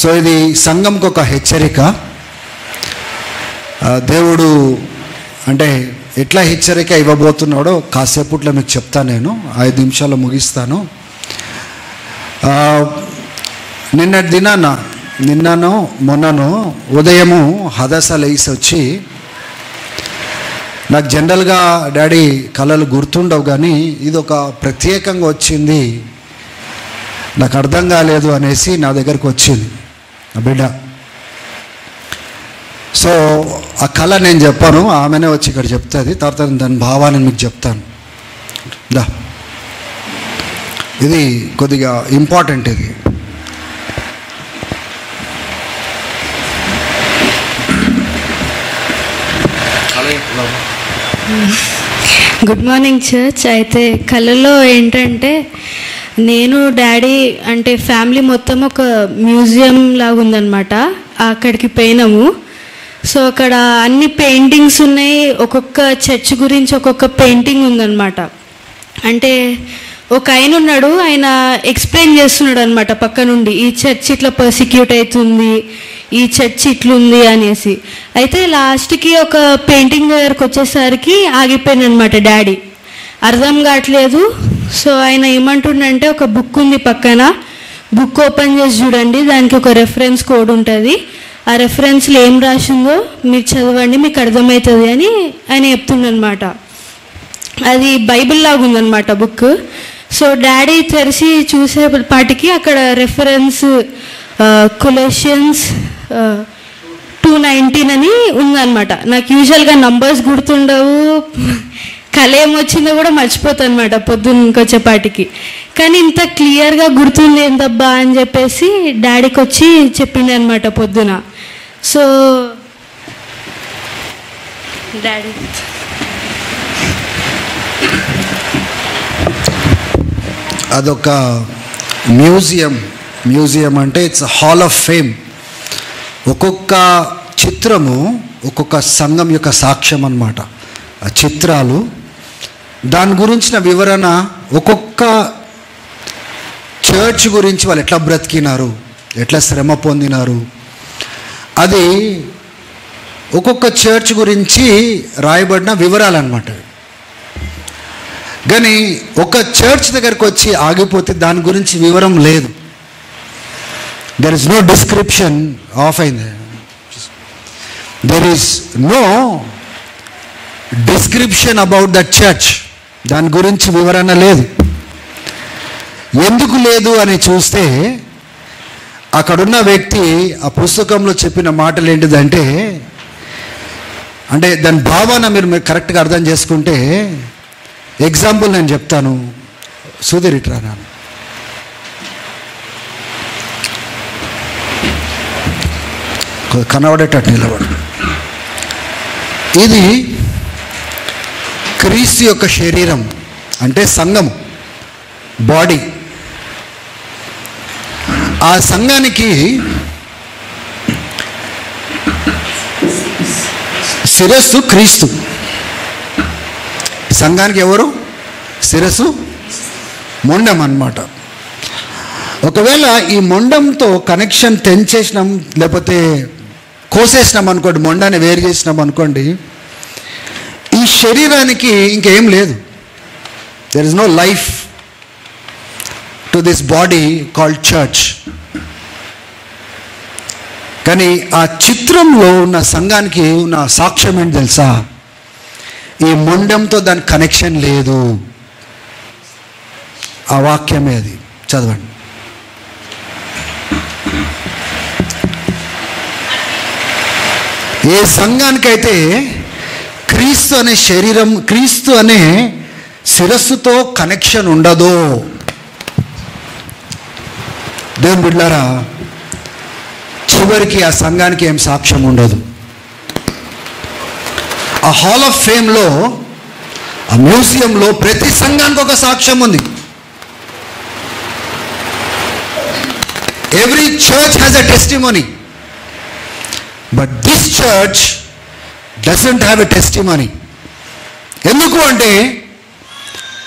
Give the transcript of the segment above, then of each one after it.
So ఇది సంఘంకి ఒక హెచ్చరిక. దేవుడు అంటే ఎట్లా హెచ్చరిక ఇవ్వబోతున్నాడో కాసేపట్లో మీకు చెప్తాను. నేను 5 నిమిషాల్లో ముగిస్తాను. నిన్నను మొన్నను ఉదయము హదస లేసి వచ్చి, నాకు జనరల్గా డాడీ కళలు గుర్తుండవు కానీ ఇది ఒక ప్రత్యేకంగా వచ్చింది, నాకు అర్థం కాలేదు అనేసి నా దగ్గరకు వచ్చింది నా బిడ్డ. సో ఆ కళ నేను చెప్పాను, ఆమెనే వచ్చి ఇక్కడ చెప్తుంది. తర్వాత దాని భావాన్ని మీకు చెప్తాను. ఇది కొద్దిగా ఇంపార్టెంట్. ఇది గుడ్ మార్నింగ్ చర్చ్. అయితే కళలో ఏంటంటే నేను డాడీ అంటే ఫ్యామిలీ మొత్తం ఒక మ్యూజియం లాగా ఉందన్నమాట. అక్కడికి పోయినాము. సో అక్కడ అన్ని పెయింటింగ్స్ ఉన్నాయి. ఒక్కొక్క చర్చ్ గురించి ఒక్కొక్క పెయింటింగ్ ఉందన్నమాట. అంటే ఒక ఆయన ఉన్నాడు, ఆయన ఎక్స్ప్లెయిన్ చేస్తున్నాడు అనమాట పక్క నుండి, ఈ చర్చ్ ఇట్లా పర్సిక్యూట్ అవుతుంది, ఈ చర్చ్ ఇట్లుంది అనేసి. అయితే లాస్ట్కి ఒక పెయింటింగ్ దగ్గరకు వచ్చేసరికి ఆగిపోయింది అనమాట డాడీ, అర్థం కావట్లేదు. సో ఆయన ఏమంటుండంటే, ఒక బుక్ ఉంది పక్కన, బుక్ ఓపెన్ చేసి చూడండి, దానికి ఒక రెఫరెన్స్ కోడ్ ఉంటుంది, ఆ రెఫరెన్స్లో ఏం రాసిందో మీరు చదవండి, మీకు అర్థమవుతుంది అని ఆయన చెప్తుండనమాట. అది బైబిల్ లాగా ఉందన్నమాట బుక్. సో డాడీ తెరిచి చూసేపాటికి అక్కడ రెఫరెన్స్ కొలెషన్స్ 2:19 అని ఉందన్నమాట. నాకు యూజువల్గా నంబర్స్ గుర్తుండవు, కళ ఏమొచ్చిందో కూడా మర్చిపోతాను అనమాట పొద్దున్నకి వచ్చేపాటికి. కానీ ఇంత క్లియర్గా గుర్తుంది ఏందబ్బా అని చెప్పేసి డాడీకి వచ్చి చెప్పింది అనమాట పొద్దున. సో డాడీ అదొక మ్యూజియం అంటే ఇట్స్ హాల్ ఆఫ్ ఫేమ్. ఒక్కొక్క చిత్రము ఒక్కొక్క సంఘం యొక్క సాక్ష్యం అన్నమాట. ఆ చిత్రాలు, దాని గురించిన వివరణ, ఒక్కొక్క చర్చ్ గురించి వాళ్ళు ఎట్లా బ్రతికినారు, ఎట్లా శ్రమ పొందినారు, అది ఒక్కొక్క చర్చ్ గురించి రాయబడిన వివరాలు అన్నమాట. కానీ ఒక చర్చ్ దగ్గరకు వచ్చి ఆగిపోతే దాని గురించి వివరం లేదు. There is no description of అయింది, there is no description about that church. దాని గురించి వివరణ లేదు. ఎందుకు లేదు అని చూస్తే అక్కడున్న వ్యక్తి ఆ పుస్తకంలో చెప్పిన మాటలు ఏంటిదంటే, అంటే దాని భావన మీరు కరెక్ట్గా అర్థం చేసుకుంటే, ఎగ్జాంపుల్ నేను చెప్తాను. సుధీర్ ఇట్రా, నాన్న కనబడేటట్టు నిలబడు. ఇది క్రీస్తు యొక్క శరీరం, అంటే సంఘం, బాడీ. ఆ సంఘానికి శిరస్సు క్రీస్తు. సంఘానికి ఎవరు శిరస్సు? మొండం అన్నమాట. ఒకవేళ ఈ మొండంతో కనెక్షన్ తెంచేసినాం, లేకపోతే కోసేసినాం అనుకోండి, మొండాన్ని వేరు చేసినాం అనుకోండి, ఈ శరీరానికి ఇంకేం లేదు. There is no life to this body called church. కానీ ఆ చిత్రంలో ఉన్న సంఘానికి ఉన్న సాక్ష్యం ఏంటి తెలుసా? ఈ మొండంతో దాని కనెక్షన్ లేదు. ఆ వాక్యమే అది, చదవండి. ఏ సంఘానికైతే క్రీస్తు అనే శరీరం, క్రీస్తు అనే శిరస్సుతో కనెక్షన్ ఉండదో, దేవుని బిడ్డలారా, చివరికి ఆ సంఘానికి ఏం సాక్ష్యం ఉండదు. ఆ హాల్ ఆఫ్ ఫేమ్లో, ఆ మ్యూజియంలో ప్రతి సంఘానికి ఒక సాక్ష్యం ఉంది. Every church has a testimony, but this church doesn't have a testimony. ఎందుకు అంటే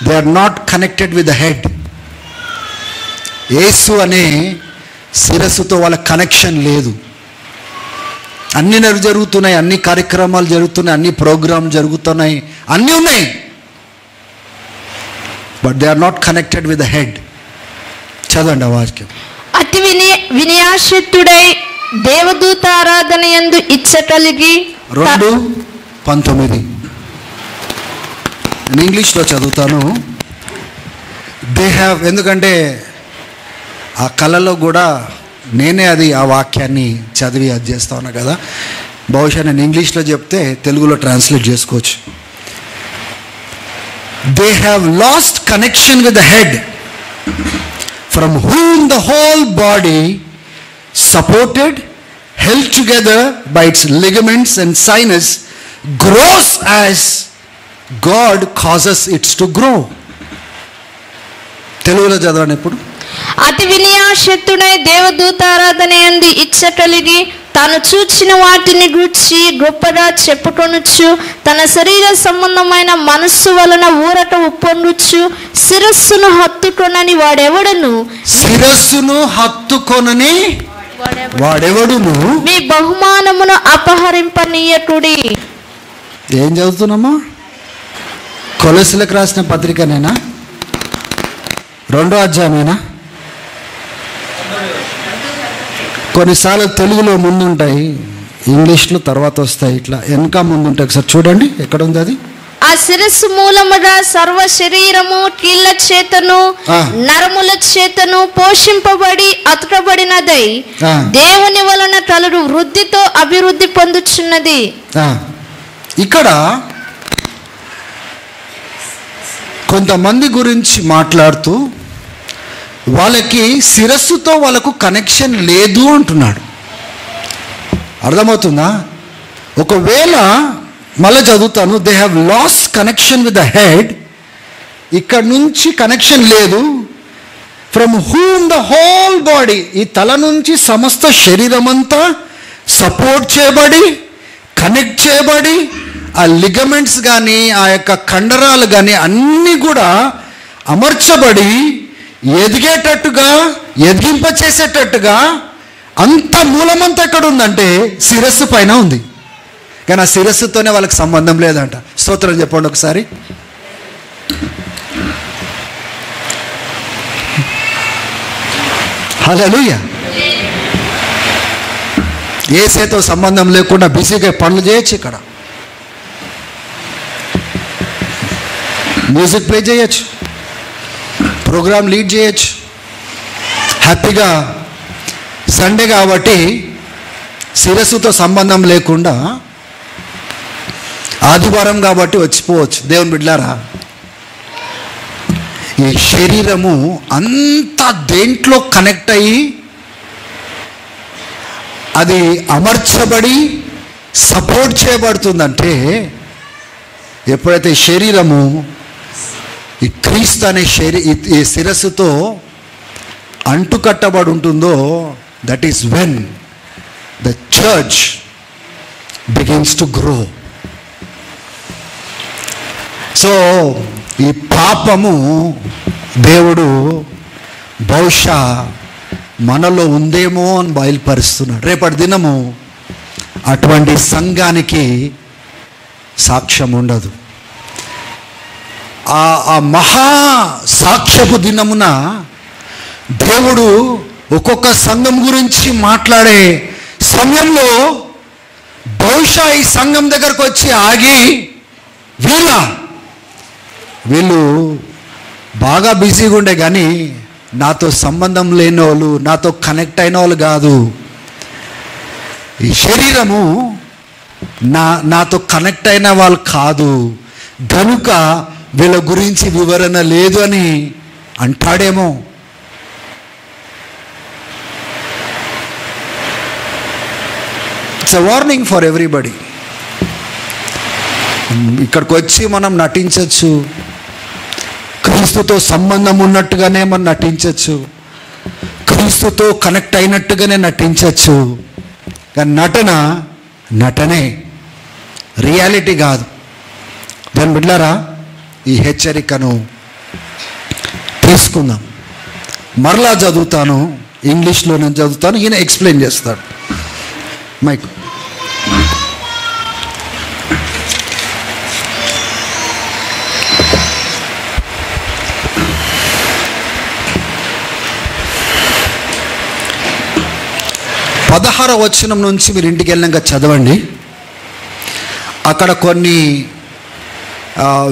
they are not connected with the head. యేసు అనే శిరస్సుతో వాళ్ళ కనెక్షన్ లేదు. అన్ని జరుగుతున్నాయి, అన్ని కార్యక్రమాలు జరుగుతున్నాయి, అన్ని ప్రోగ్రామ్ జరుగుతున్నాయి, అన్నీ ఉన్నాయి, but they are not connected with the head. చదవండి ఆ వాక్యం. అతి వినయాశక్తుడై దేవదూత ఆరాధన యందు ఇచ్చ కలిగి 2:19 నేను ఇంగ్లీష్లో చదువుతాను. దే హ్యావ్, ఎందుకంటే ఆ కళలో కూడా నేనే ఆ వాక్యాన్ని చదివి అది చేస్తా ఉన్నా కదా, బహుశా నేను ఇంగ్లీష్లో చెప్తే తెలుగులో ట్రాన్స్లేట్ చేసుకోవచ్చు. They have lost connection with the head from whom the whole body supported, held together by its ligaments and sinus, grows as God causes it to grow. తెలుగులో చదవండి ఇప్పుడు. అతి వినయాశక్తుడై దేవదూత ఆరాధన యందు ఇచ్చ కలిగి తాను చూచిన వాటిని గూర్చి గొప్పగా చెప్పుకొనుచు తన శరీర సంబంధమైన మనస్సు వలన ఊరట ఉప్పొందుచు శిరస్సును హత్తుకొనని వాడెవడును మీ బహుమానమును అపహరింపనీయకుడి. ఏం చదువుతున్నామా? కొలొస్సీలకు రాసిన పత్రికనేనా? 2వ అధ్యాయమేనా? కొన్నిసార్లు తెలుగులో ముందుంటాయి, ఇంగ్లీష్లో తర్వాత వస్తాయి, ఇట్లా వెనక ముందుంటాయి. ఒకసారి చూడండి ఎక్కడ ఉంది అది. ఆ శిరస్సు మూలముగా సర్వ శరీరము కీళ్ళ చేతను నరముల చేతను పోషింపబడి అతుకబడినదై దేవుని వలన కలుగు వృద్ధితో అభివృద్ధి పొందుచున్నది. ఇక్కడ కొంతమంది గురించి మాట్లాడుతూ వాళ్ళకి శిరస్సుతో వాళ్ళకు కనెక్షన్ లేదు అంటున్నాడు. అర్థమవుతుందా? ఒకవేళ మళ్ళీ చదువుతాను. They have lost connection with the head, ఇక్కడ నుంచి కనెక్షన్ లేదు. From whom the whole body, ఈ తల నుంచి సమస్త శరీరం అంతా సపోర్ట్ చేయబడి కనెక్ట్ చేయబడి ఆ లిగమెంట్స్ కానీ ఆ యొక్క కండరాలు కానీ అన్నీ కూడా అమర్చబడి ఎదిగేటట్టుగా ఎదిగింప చేసేటట్టుగా అంత మూలమంతా ఎక్కడ ఉందంటే శిరస్సు పైన ఉంది. కానీ ఆ శిరస్సుతోనే వాళ్ళకి సంబంధం లేదంట. స్తోత్రం చెప్పండి ఒకసారి. హల్లెలూయా. యేసుతో సంబంధం లేకుండా బిజీగా పనులు చేయొచ్చు, ఇక్కడ మ్యూజిక్ ప్లే చేయొచ్చు, ప్రోగ్రామ్ లీడ్ చేయొచ్చు, హ్యాపీగా సండే కాబట్టి శిరస్సుతో సంబంధం లేకుండా ఆదివారం కాబట్టి వచ్చిపోవచ్చు. దేవుని బిడ్డలారా, ఈ శరీరము అంత దేంట్లో కనెక్ట్ అయ్యి అది అమర్చబడి సపోర్ట్ చేయబడుతుందంటే ఎప్పుడైతే శరీరము ఈ క్రీస్తు అనే ఈ శిరస్సుతో అంటుకట్టబడి ఉంటుందో, that is when the church begins to grow. So ఈ పాపము దేవుడు బహుశా మనలో ఉందేమో అని బయలుపరుస్తున్నాడు. రేపటి దినము అటువంటి సంఘానికి సాక్ష్యం ఉండదు. ఆ మహా సాక్ష్యపు దినమున దేవుడు ఒక్కొక్క సంఘం గురించి మాట్లాడే సమయంలో బహుశా ఈ సంఘం దగ్గరకు వచ్చి ఆగి వీళ్ళు బాగా బిజీగా ఉండే కానీ నాతో సంబంధం లేని వాళ్ళు, నాతో కనెక్ట్ అయిన వాళ్ళు కాదు, ఈ శరీరము నాతో కనెక్ట్ అయిన వాళ్ళు కాదు గనుక వీళ్ళ గురించి వివరణ లేదు అని అంటాడేమో. It's a warning for everybody. ఇక్కడికి వచ్చి మనం నటించవచ్చు, క్రీస్తుతో సంబంధం ఉన్నట్టుగానే మనం నటించవచ్చు, క్రీస్తుతో కనెక్ట్ అయినట్టుగానే నటించవచ్చు, కానీ నటనే, రియాలిటీ కాదు. దాని బిడ్డలారా, ఈ హెచ్చరికను తీసుకుందాం. మరలా చదువుతాను ఇంగ్లీష్లో నేను చదువుతాను, ఈయన ఎక్స్ప్లెయిన్ చేస్తాడు. మైక్. పదహార వచనం నుంచి మీరు ఇంటికి వెళ్ళాక చదవండి. అక్కడ కొన్ని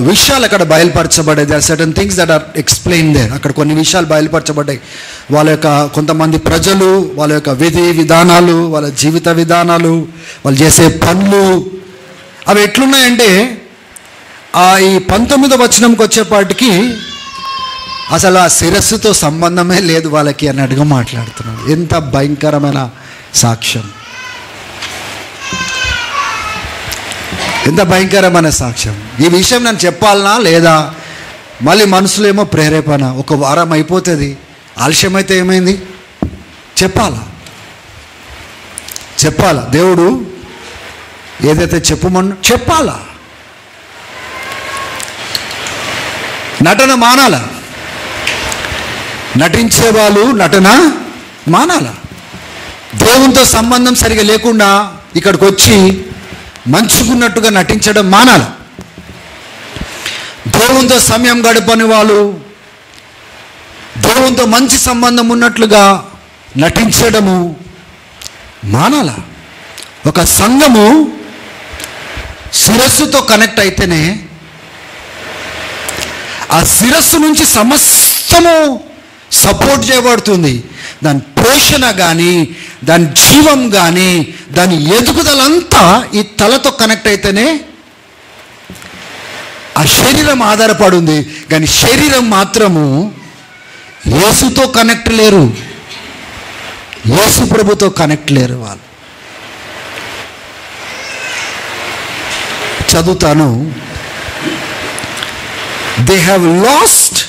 విషయాలు అక్కడ బయలుపరచబడ్డాయి. They are certain things that are explain there. అక్కడ కొన్ని విషయాలు బయలుపరచబడ్డాయి. వాళ్ళ యొక్క కొంతమంది ప్రజలు, వాళ్ళ యొక్క విధి విధానాలు, వాళ్ళ జీవిత విధానాలు, వాళ్ళు చేసే పనులు అవి ఎట్లున్నాయంటే ఈ 19వ వచనంకి వచ్చేపాటికి అసలు ఆ శిరస్సుతో సంబంధమే లేదు వాళ్ళకి అన్నట్టుగా మాట్లాడుతున్నాడు. ఎంత భయంకరమైన సాక్ష్యం, ఎంత భయంకరమైన సాక్ష్యం. ఈ విషయం నేను చెప్పాలనా లేదా? మళ్ళీ మనసులో ఏమో ప్రేరేపణ, ఒక వారం అయిపోతుంది, ఆలస్యమైతే ఏమైంది? చెప్పాలా దేవుడు ఏదైతే చెప్పాలా. నటన మానాలా, నటించే వాళ్ళు నటన మానాలా. దేవునితో సంబంధం సరిగా లేకుండా ఇక్కడికి వచ్చి మంచుకున్నట్టుగా నటించడం మానాల. దేవునితో సమయం గడపని వాళ్ళు దేవునితో మంచి సంబంధం ఉన్నట్లుగా నటించడము మానాల. ఒక సంఘము శిరస్సుతో కనెక్ట్ అయితేనే ఆ శిరస్సు నుంచి సమస్తము సపోర్ట్ చేయబడుతుంది. దాని పోషణ కానీ, దాని జీవం కానీ, దాని ఎదుగుదలంతా ఈ తలతో కనెక్ట్ అయితేనే ఆ శరీరం ఆధారపడి ఉంది. కానీ శరీరం మాత్రము యేసుతో కనెక్ట్ లేరు, యేసు ప్రభుతో కనెక్ట్ లేరు వాళ్ళు. చదువుతాను. They have lost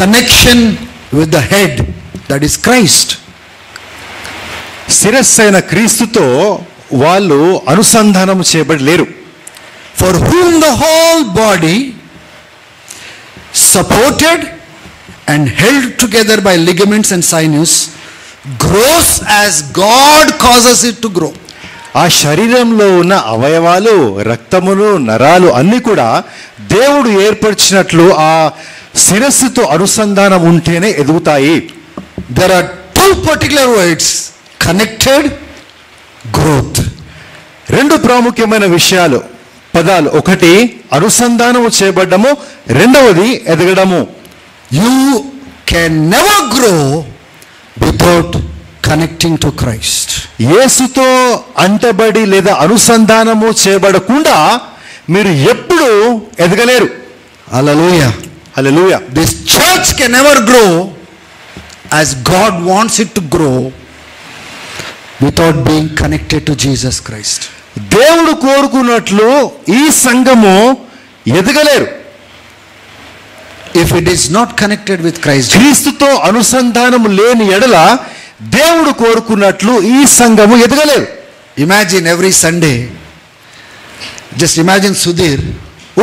connection with the head, that is Christ. శిరస్సైన క్రీస్తుతో వాళ్ళు అనుసంధానం చేయబడలేరు. For whom the whole body supported and held together by ligaments and sinews grows as God causes it to grow. ఆ శరీరంలో ఉన్న అవయవాలు, రక్తములు, నరాలు అన్ని కూడా దేవుడు ఏర్పరిచినట్లు ఆ శిరస్సుతో అనుసంధానం ఉంటేనే ఎదుగుతాయి. There are two particular words: connected, growth. రెండు ప్రాముఖ్యమైన విషయాలు, పదాలు. ఒకటి అనుసంధానము చేయబడ్డము, రెండవది ఎదగడము. You can never grow without connecting to Christ. యేసుతో అంటబడి లేదా అనుసంధానము చేయబడకుండా మీరు ఎప్పుడు ఎదగలేరు. Hallelujah. Hallelujah. This church can never grow as God wants it to grow without being connected to Jesus Christ. దేవుడు కోరుకున్నట్లు ఈ సంఘము ఎదగలేరు. If it is not connected with Christ, క్రీస్తుతో అనుసంధానము లేని ఎడల దేవుడు కోరుకున్నట్లు ఈ సంఘము ఎదగలేరు. imagine every Sunday, just imagine Sudhir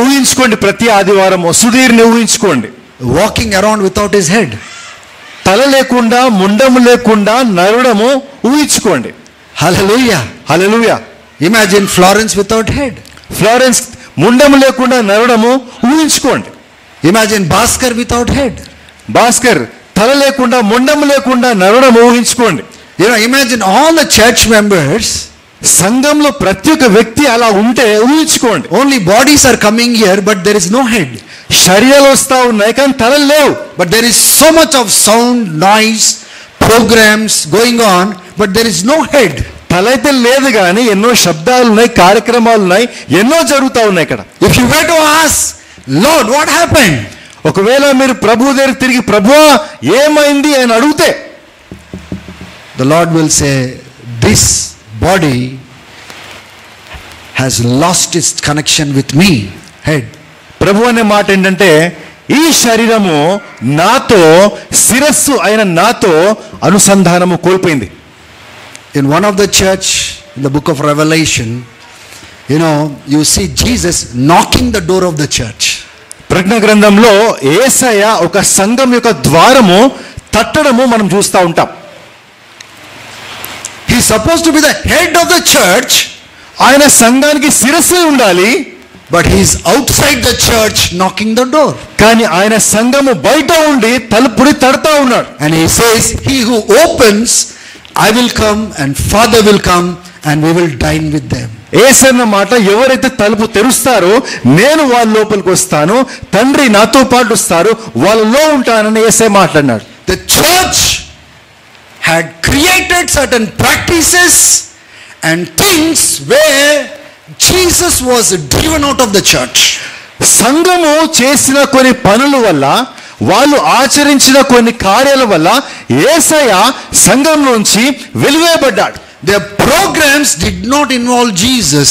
ఊహించుకోండి, ప్రతి ఆదివారం సుధీర్ని ఊహించుకోండి, walking around without his head. తల లేకుండా, ముండము లేకుండా నడవడము ఊహించుకోండి. Hallelujah. హల్లెలూయా. Imagine Florence without head. Florence ముండము లేకుండా నడవడము ఊహించుకోండి. Imagine Bhaskar without head. Bhaskar తల లేకుండా, ముండము లేకుండా నడవడము ఊహించుకోండి. Imagine all the church members. సంఘంలో ప్రతి ఒక్క వ్యక్తి అలా ఉంటే ఊహించుకోండి. Only bodies are coming here, but there is no head. శరీరాలు వస్తా ఉన్నాయి కానీ తలలు లేవు. But there is so much of sound, noise, programs going on, but there is no head. తల అయితే లేదు కానీ ఎన్నో శబ్దాలు ఉన్నాయి, కార్యక్రమాలు ఉన్నాయి, ఎన్నో జరుగుతూ ఉన్నాయి ఇక్కడ. If you were to ask, Lord, what happened? ఒకవేళ మీరు ప్రభు దగ్గర తిరిగి, ప్రభువా ఏమైంది అని అడిగితే, the Lord will say, this body has lost its connection with me, head. ప్రభు అనే మాట ఏంటంటే, ఈ శరీరము నాతో, శిరస్సు అయిన నాతో అనుసంధానము కోల్పోయింది. In one of the church, in the book of Revelation, you see Jesus knocking the door of the church. ప్రకటన గ్రంథంలో యేసయ్య ఒక సంఘం యొక్క ద్వారము తట్టడము మనం చూస్తూ ఉంటాం. He's supposed to be the head of the church, ఆయన సంఘానికి శిరస్సు ఉండాలి, but he's outside the church knocking the door. కానీ ఆయన సంఘము బయట ఉండి తలుపుని తడతా ఉన్నాడు. And he says, he who opens, I will come and Father will come and we will dine with them. Yesanna మాట, ఎవరైతే తలుపు తెరుస్తారో నేను వాళ్ళ లోపలికి వస్తాను, తండ్రి నాతో పాటు వస్తారు, వాళ్ళలో ఉంటానని యేసే మాట్లాడినాడు. The church had created certain practices and things where Jesus was driven out of the church. సంఘము చేసిన కొన్ని పనుల వల్ల, వాళ్ళు ఆచరించిన కొన్ని కార్యాల వల్ల యేసయ్య సంఘం నుంచి వెలివేయబడ్డాడు. Their programs did not involve Jesus.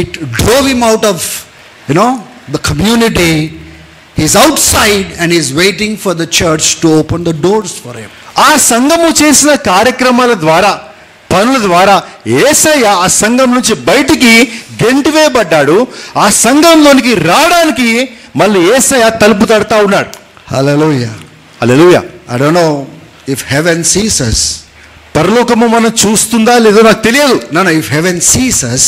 It drove him out of, the community. He's outside and he's waiting for the church to open the doors for him. ఆ సంఘము చేసిన కార్యక్రమాల ద్వారా, పనుల ద్వారా యేసయ్య ఆ సంఘం నుంచి బయటికి గెంటివేయబడ్డాడు. ఆ సంఘంలోనికి రావడానికి మళ్ళీ యేసయ్య తలుపు తడతా ఉన్నాడు. Hallelujah. Hallelujah. I don't know if heaven sees us. పరలోకము మనం చూస్తుందా లేదో నాకు తెలియదు. No, if heaven sees us,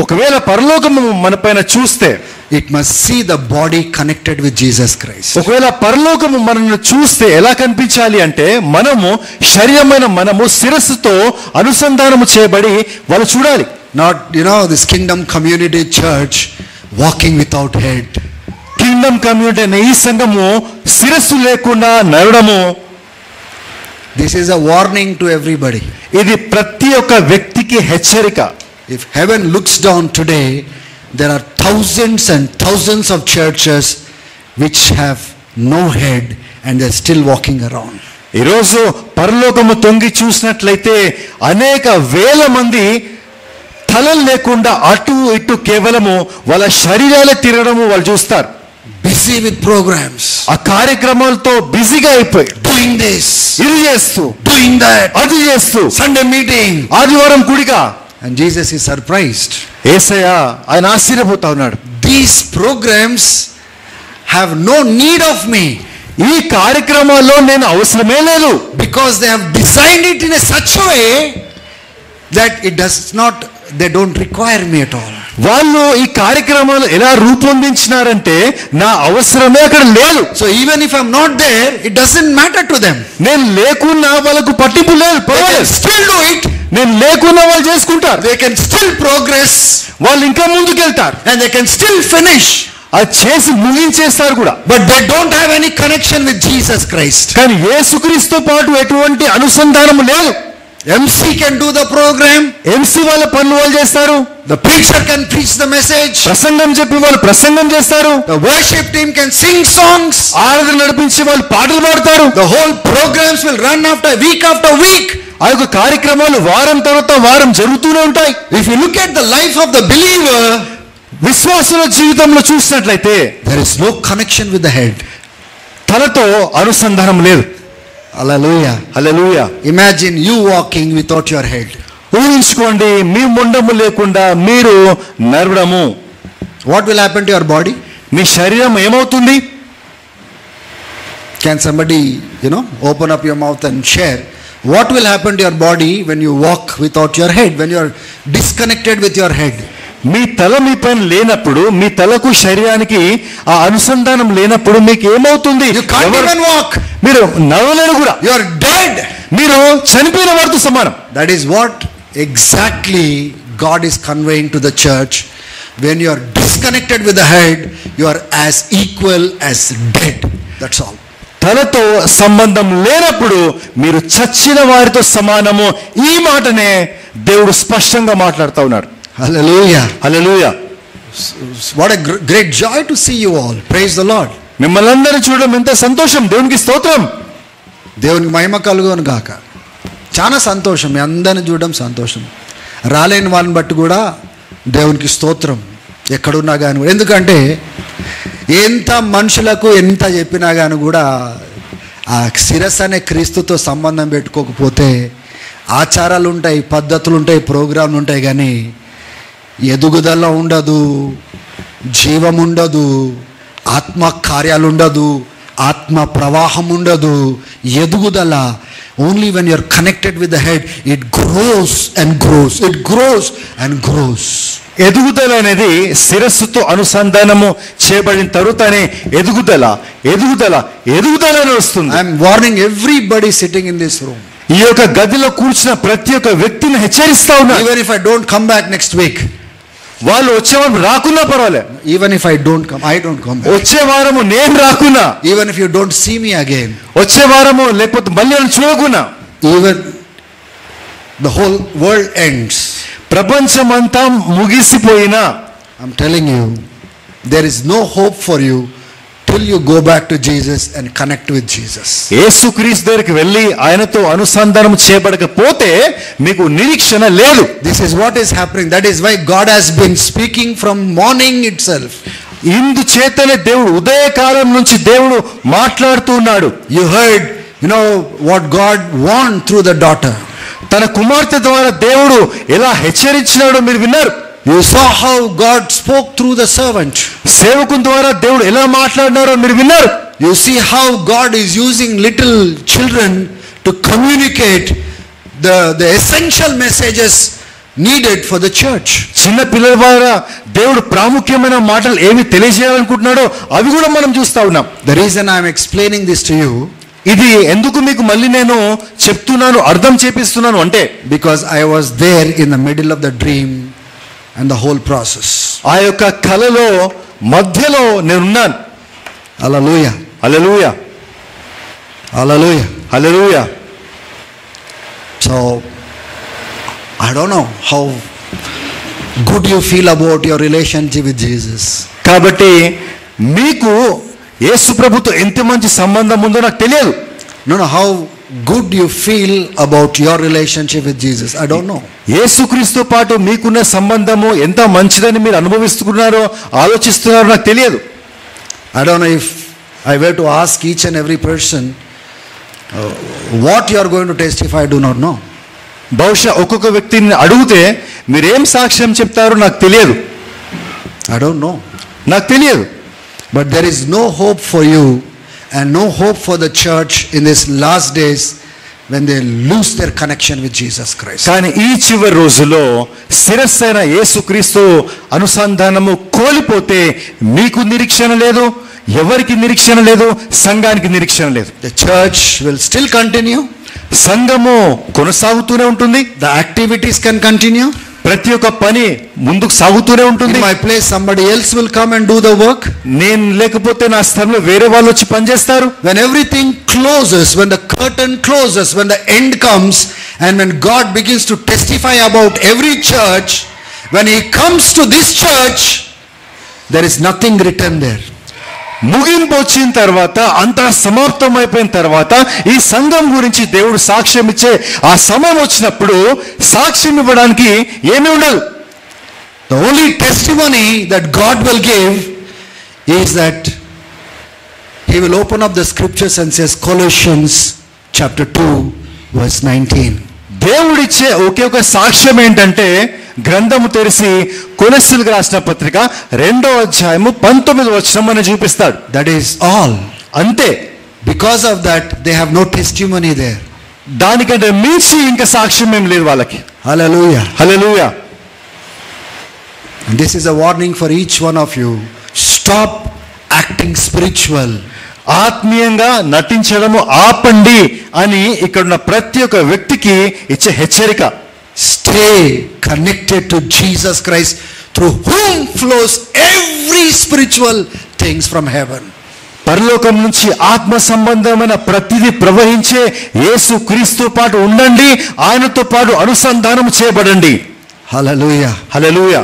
ఒకవేళ పరలోకము మన పైన చూస్తే, it must see the body connected with Jesus Christ. ఒకవేళ పరలోకము మనల్ని చూస్తే ఎలా కనిపించాలి అంటే, మనము శరీరమైన మనము శిరస్సుతో అనుసంధానము చేయబడి వాళ్ళు చూడాలి. Not, this kingdom community church walking without head. Kingdom community అనే ఈ సంఘము శిరస్సు లేకుండా నడవడము. This is a warning to everybody. ఇది ప్రతి ఒక్క వ్యక్తికి హెచ్చరిక. If heaven looks down today, there are thousands and thousands of churches which have no head and they're still walking around. ఈరోజు పరలోకము తొంగి చూసినట్లయితే అనేక వేల మంది తలలు లేకుండా అటు ఇటు కేవలము వాళ్ళ శరీరాలే తిరగడము వాళ్ళు చూస్తారు. Busy with programs, ఆ కార్యక్రమాలతో బిజీగా అయిపోయి doing this, ఇది చేస్తూ, doing that, అది చేస్తూ, Sunday meeting. ఆదివారం కుడిగా. And Jesus is surprised. యేసయ్య ఆయన ఆశ్చర్యపోతా ఉన్నాడు. These programs have no need of me. ఈ కార్యక్రమాల్లో నేను అవసరమే లేదు. Because they have designed it in a such a way that they don't require me at all. వాళ్ళు ఈ కార్యక్రమాలు ఎలా రూపొందించినారంటే నా అవసరమే అక్కడ లేదు. So even if I'm not there, it doesn't matter to them. నేను లేకున్నా వాళ్ళకు పట్టింపు లేదు. They can still do it. నేను లేకున్నా వాళ్ళు చేసుకుంటారు. They can still progress. వాళ్ళు ఇంకా ముందుకెళ్తారు. And they can still finish. అది చేసి ముగించేస్తారు కూడా. But they don't have any connection with Jesus Christ. కానీ యేసుక్రీస్తుతో పాటు ఎటువంటి అనుసంధానం లేదు. MC can do the program. MC వాళ్ళ పనులు వాళ్ళు చేస్తారు. The preacher can preach the message. ప్రసంగం చెప్పి వాళ్ళు ప్రసంగం చేస్తారు. The worship team can sing songs. ఆరాధన నడిపించి వాళ్ళు పాటలు పాడతారు. The whole programs will run after week. ఆ యొక్క కార్యక్రమాలు వారం తర్వాత వారం జరుగుతూనే ఉంటాయి. If you look at the life of the believer, విశ్వాసుల జీవితంలో చూసినట్లయితే there is no connection with the head. తలతో అనుసంధానం లేదు. Hallelujah. Hallelujah. Imagine you walking without your head. ఊహించుకోండి, మీ మొండము లేకుండా మీరు నడవడము. What will happen to your body? మీ శరీరం ఏమవుతుంది? Can somebody, open up your mouth and share? What will happen to your body when you walk without your head, when you are disconnected with your head? మీ తల మీ పైన లేనప్పుడు, మీ తలకు శరీరానికి ఆ అనుసంధానం లేనప్పుడు మీకు ఏమవుతుంది? You can't even walk. మీరు నడవలేరు కూడా. You are dead. మీరు చనిపోయిన వారితో సమానం. That is what exactly God is conveying to the church. When you are disconnected with the head, you are as equal as dead. That's all. తలతో సంబంధం లేనప్పుడు మీరు చచ్చిన వారితో సమానము. ఈ మాటనే దేవుడు స్పష్టంగా మాట్లాడుతూ ఉన్నాడు. Hallelujah. Hallelujah. What a great joy to see you all. Praise the Lord. మిమ్మల్ని అందరినీ చూడడం ఎంత సంతోషం. దేవునికి స్తోత్రం. దేవునికి మహిమ కలుగును గాక. చాలా సంతోషం, మీ అందరిని చూడడం సంతోషం. రాలేని వాళ్ళని బట్టి కూడా దేవునికి స్తోత్రం. ఎక్కడున్నా కానీ, ఎందుకంటే ఎంత మనుషులకు ఎంత చెప్పినా కానీ కూడా ఆ శిరస్సు అనే క్రీస్తుతో సంబంధం పెట్టుకోకపోతే ఆచారాలు ఉంటాయి, పద్ధతులు ఉంటాయి, ప్రోగ్రాంలు ఉంటాయి, కానీ ఎదుగుదల ఉండదు, జీవం ఉండదు, ఆత్మ కార్యాలు ఉండదు, ఆత్మ ప్రవాహం ఉండదు, ఎదుగుదల Only when you're connected with the head, it grows and grows. It grows and grows. ఎదుగుదల అనేది శిరస్సుతో అనుసంధానము చేయబడిన తరువాతనే ఎదుగుదల అని వస్తుంది. I'm warning everybody sitting in this room. ఈ యొక్క గదిలో కూర్చున్న ప్రతి ఒక్క వ్యక్తిని హెచ్చరిస్తా ఉన్నా. Even if I don't come back next week, వాళ్ళు వచ్చేవారు రాకున్నా పర్వాలే. even if I don't come back. వచ్చే వారము నేను రాకున్నా, even if you don't see me again, వచ్చే వారము లేకపోతే మళ్ళీ నన్ను చూడకున్నా, even the whole world ends, ప్రపంచమంతా ముగిసిపోయినా, I'm telling you, there is no hope for you till you go back to Jesus and connect with Jesus. యేసుక్రీస్తు దగ్గరికి వెళ్ళి ఆయనతో అనుసంధానం చేయబడకపోతే మీకు నిరీక్షణ లేదు. This is what is happening. That is why God has been speaking from morning itself. ఇందుచేతనే దేవుడు ఉదయకాలం నుంచి దేవుడు మాట్లాడుతూ ఉన్నాడు. You heard, what God warned through the daughter. తన కుమార్తె ద్వారా దేవుడు ఎలా హెచ్చరించినాడో మీరు విన్నారు. You saw how God spoke through the servant. సేవకుని ద్వారా దేవుడు ఎలా మాట్లాడినారో మీరు విన్నారు. You see how God is using little children to communicate the essential messages needed for the church. చిన్న పిల్లల ద్వారా దేవుడు ప్రాముఖ్యమైన మాటలు ఏమి తెలియజేయాలనుకుంటున్నాడో అవి కూడా మనం చూస్తా ఉన్నాం. The reason I am explaining this to you, ఇది ఎందుకు మీకు మళ్ళీ నేను చెప్తున్నాను, అర్థం చేపిస్తున్నాను అంటే, because I was there in the middle of the dream and the whole process. ఆ యొక్క కలలో మధ్యలో నేనున్నాను. Hallelujah. Hallelujah, Hallelujah. Hallelujah. So I don't know how good you feel about your relationship with Jesus. కాబట్టి మీకు యేసు ప్రభుతో ఎంత మంచి సంబంధం ఉందో నాకు తెలియదు. No, how good you feel about your relationship with Jesus. I don't know. యేసుక్రీస్తుతో పాటు మీకున్న సంబంధము ఎంత మంచిదని మీరు అనుభవిస్తున్నారో ఆలోచిస్తున్నారో నాకు తెలియదు. I don't know if I were to ask each and every person what you are going to testify, I do not know. బహుశా ఒక్కొక్క వ్యక్తిని అడిగితే మీరేం సాక్ష్యం చెప్తారో నాకు తెలియదు. I don't know. నాకు తెలియదు. But there is no hope for you and no hope for the church in these last days when they lose their connection with Jesus Christ. కానీ ఈ చివరి రోజుల్లో శిరస్సైన యేసుక్రీస్తు అనుసంధానము కోల్పోతే మీకు నిరీక్షణ లేదు, ఎవరికి నిరీక్షణ లేదు, సంఘానికి నిరీక్షణ లేదు. The church will still continue. సంఘము కొనసాగుతూనే ఉంటుంది. The activities can continue. ప్రతి ఒక్క పని ముందుకు సాగుతూనే ఉంటుంది. In my place somebody else will come and do the work. నేను లేకపోతే నా స్థలంలో వేరే వాళ్ళు వచ్చి పనిచేస్తారు. When everything closes, when the curtain closes, when the end comes, and when God begins to testify about every church, when he comes to this church, there is nothing written there. ముగింపు వచ్చిన తర్వాత, అంతా సమాప్తం అయిపోయిన తర్వాత ఈ సంఘం గురించి దేవుడు సాక్ష్యం ఇచ్చే ఆ సమయం వచ్చినప్పుడు సాక్ష్యం ఇవ్వడానికి ఏమీ ఉండదు. The only testimony that God will give is that he will open up the scriptures and says Colossians chapter 2 verse 19. దేవుడిచ్చే ఒకే ఒక సాక్ష్యం ఏంటంటే గ్రంథము తెరిచి కొలస్సీలకు రాసిన పత్రిక 2వ అధ్యాయము 19వ వచనం మనకు చూపిస్తాడు. That is all. అంతే. Because of that they have no testimony there. దానికంటే మించి ఇంకా సాక్ష్యం ఏం లేదు వాళ్ళకి. Hallelujah. Hallelujah. And this is a warning for each one of you. Stop acting spiritual. ఆత్మీయంగా నటించడము ఆపండి అని ఇక్కడున్న ప్రతి ఒక్క వ్యక్తికి ఇచ్చే హెచ్చరిక. Stay connected to Jesus Christ, through whom flows every spiritual things from heaven. పరలోకం నుంచి ఆత్మ సంబంధమైన ప్రతిదీ ప్రవహించే యేసు క్రీస్తుతో పాటు ఉండండి, ఆయనతో పాటు అనుసంధానం చేయబడండి. Hallelujah. Hallelujah.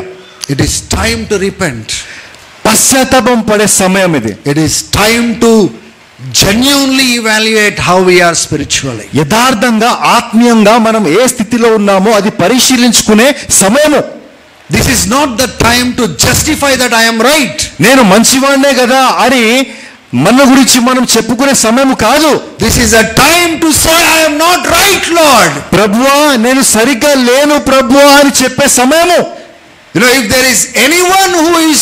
It is time to repent. పశ్చాత్తాపం పడే సమయం ఇది. It is time to genuinely evaluate how we are spiritually. యథార్థంగా ఆత్మీయంగా మనం ఏ స్థితిలో ఉన్నామో అది పరిశీలించుకునే సమయము. This is not the time to justify that I am right. నేను మంచివాడినే కదా అని మన గురించి మనం చెప్పుకునే సమయం కాదు. This is a time to say I am not right, Lord. ప్రభువా నేను సరిగ్గా లేను ప్రభువా అని చెప్పే సమయము. If there is anyone who is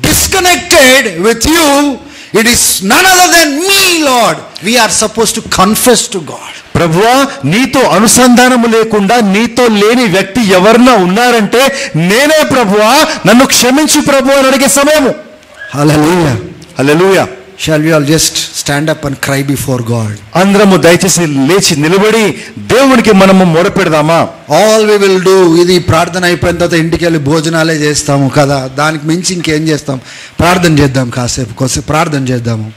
disconnected with you, It is none other than me, Lord. We are supposed to confess to God. ప్రభువా, నీతో అనుసంధానము లేకుండా నీతో లేని వ్యక్తి ఎవరన్నా ఉన్నారంటే నేనే ప్రభువా, నన్ను క్షమించు ప్రభువా అని అడిగే సమయము. Hallelujah. Hallelujah. Shall we all just stand up and cry before God? అందరము దయచేసి లేచి నిలబడి దేవునికి మనము మొరపెడదామా? All we will do, ఇది ప్రార్థన అయిపోయిన తర్వాత ఇంటికి వెళ్ళి భోజనాలే చేస్తాము కదా, దానికి మించి ఇంకేం చేస్తాం? ప్రార్థన చేద్దాం, కాసేపు ప్రార్థన చేద్దాము.